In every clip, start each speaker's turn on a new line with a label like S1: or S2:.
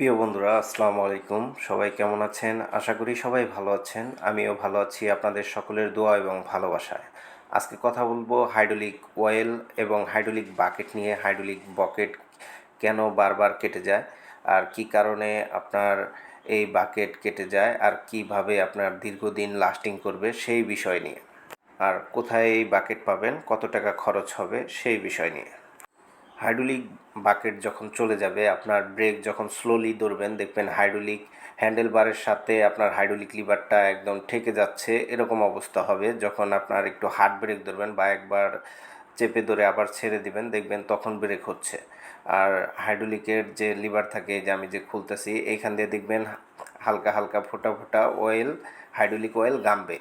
S1: প্রিয় বন্ধুরা, আসসালামু আলাইকুম। সবাই কেমন আছেন? আশা করি সবাই ভালো আছেন। আমিও ভালো আছি আপনাদের সকলের দোয়া এবং ভালোবাসায়। আজকে কথা বলবো হাইড্রোলিক অয়েল এবং হাইড্রোলিক বাকেট নিয়ে। হাইড্রোলিক বকেট কেন বারবার কেটে যায়, আর কি কারণে আপনার এই বাকেট কেটে যায়, আর কিভাবে আপনার দীর্ঘদিন লাস্টিং করবে সেই বিষয় নিয়ে। আর কোথায় এই বাকেট পাবেন, কত টাকা খরচ হবে সেই বিষয় নিয়ে। হাইড্রোলিক বাকেট যখন চলে যাবে, আপনার ব্রেক যখন স্লোলি ধরবেন, দেখবেন হাইড্রোলিক হ্যান্ডেল বারের সাথে আপনার হাইড্রোলিক লিভারটা একদম ঠেকে যাচ্ছে। এরকম অবস্থা হবে যখন আপনার একটু হার্ড ব্রেক ধরবেন বা একবার চেপে ধরে আবার ছেড়ে দিবেন, দেখবেন তখন ব্রেক হচ্ছে। আর হাইড্রোলিকের যে লিভার থাকে, যে আমি যে খুলতেছি, এইখান দিয়ে দেখবেন হালকা হালকা ফোটা ফোটা অয়েল, হাইড্রোলিক অয়েল গামবে।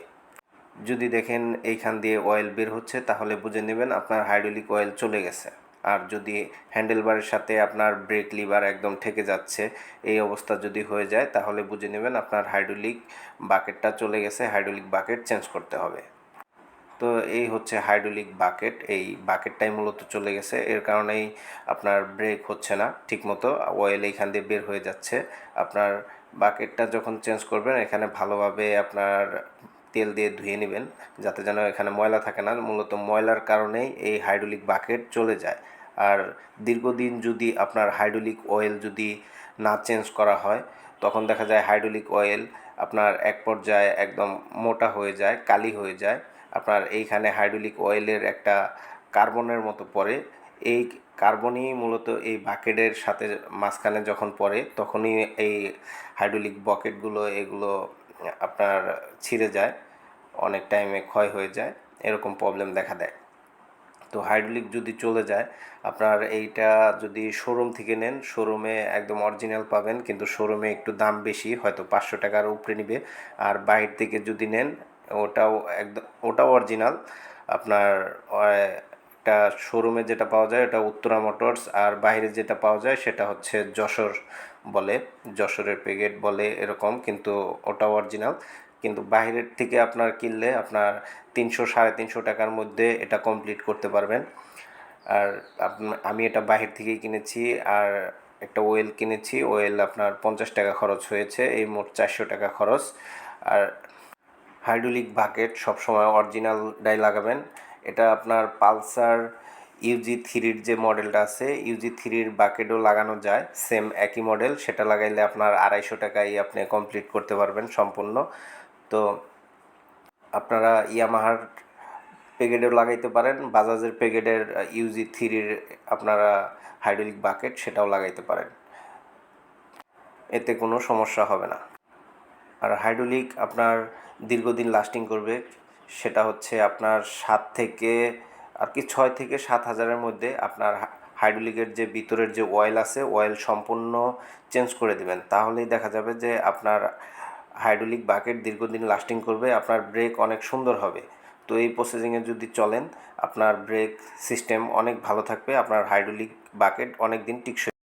S1: যদি দেখেন এইখান দিয়ে অয়েল বের হচ্ছে, তাহলে বুঝে নেবেন আপনার হাইড্রোলিক অয়েল চলে গেছে। আর যদি হ্যান্ডেলবারের সাথে আপনার ব্রেক লিভার একদম ঠেকে যাচ্ছে, এই অবস্থা যদি হয়ে যায়, তাহলে বুঝে নেবেন আপনার হাইড্রোলিক বাকেটটা চলে গেছে, হাইড্রোলিক বাকেট চেঞ্জ করতে হবে। তো এই হচ্ছে হাইড্রোলিক বাকেট। এই বাকেটটাই মূলত চলে গেছে, এর কারণেই আপনার ব্রেক হচ্ছে না ঠিকমতো, অয়েল এইখান দিয়ে বের হয়ে যাচ্ছে। আপনার বাকেটটা যখন চেঞ্জ করবেন, এখানে ভালোভাবে আপনার তেল দিয়ে ধুয়ে নেবেন, যাতে যেন এখানে ময়লা থাকে না। মূলত ময়লার কারণেই এই হাইড্রোলিক বাকেট চলে যায়। আর দীর্ঘদিন যদি আপনার হাইড্রোলিক অয়েল যদি না চেঞ্জ করা হয়, তখন দেখা যায় হাইড্রোলিক অয়েল আপনার এক পর্যায়ে একদম মোটা হয়ে যায়, কালি হয়ে যায়। আপনার এইখানে হাইড্রোলিক অয়েলের একটা কার্বনের মতো পড়ে। এই কার্বনই মূলত এই বাকেটের সাথে মাঝখানে যখন পড়ে, তখনই এই হাইড্রোলিক বকেটগুলো এগুলো আপনার ছিঁড়ে যায়, অনেক টাইমে ক্ষয় হয়ে যায়, এরকম প্রবলেম দেখা দেয়। তো হাইড্রোলিক যদি চলে যায়, আপনার এইটা যদি শোরুম থেকে নেন, শোরুমে একদম অরিজিনাল পাবেন, কিন্তু শোরুমে একটু দাম বেশি, হয়তো 500 টাকার উপরে নিবে। আর বাইরে থেকে যদি নেন, ওটাও অরিজিনাল। আপনার একটা শোরুমে যেটা পাওয়া যায় ওটা উত্তরা মোটরস, আর বাইরে যেটা পাওয়া যায় সেটা হচ্ছে যশোর বলে, যশোরের প্যাকেট বলে এরকম, কিন্তু ওটাও অরিজিনাল। কিন্তু বাইরের থেকে আপনার কিনলে আপনার 300-350 টাকার মধ্যে এটা কমপ্লিট করতে পারবেন। আর আমি এটা বাহির থেকেই কিনেছি। আর একটা ওয়েল কিনেছি, ওয়েল আপনার 50 টাকা খরচ হয়েছে, এই মোট 400 টাকা খরচ। আর হাইড্রোলিক বাকেট সবসময় অরিজিনালটাই লাগাবেন। এটা আপনার পালসার UG3-র যে মডেলটা আছে, UG3-র বাকেটও লাগানো যায়, সেম একই মডেল। সেটা লাগাইলে আপনার 250 টাকায় আপনি কমপ্লিট করতে পারবেন সম্পূর্ণ। তো আপনারা ইয়ামাহার প্যাকেটেও লাগাইতে পারেন, বাজাজের প্যাকেটের UG3-র আপনারা হাইড্রোলিক বাকেট সেটাও লাগাইতে পারেন, এতে কোনো সমস্যা হবে না। আর হাইড্রোলিক আপনার দীর্ঘদিন লাস্টিং করবে, সেটা হচ্ছে আপনার 6 থেকে 7 হাজারের মধ্যে আপনার হাইড্রোলিকের যে ভিতরের যে অয়েল আছে, অয়েল সম্পূর্ণ চেঞ্জ করে দেবেন, তাহলেই দেখা যাবে যে আপনার হাইড্রোলিক বাকেট দীর্ঘদিন লাস্টিং করবে, আপনার ব্রেক অনেক সুন্দর হবে। তো এই প্রসেসিংয়ে যদি চলেন, আপনার ব্রেক সিস্টেম অনেক ভালো থাকবে, আপনার হাইড্রোলিক বাকেট অনেক দিন টিকসই।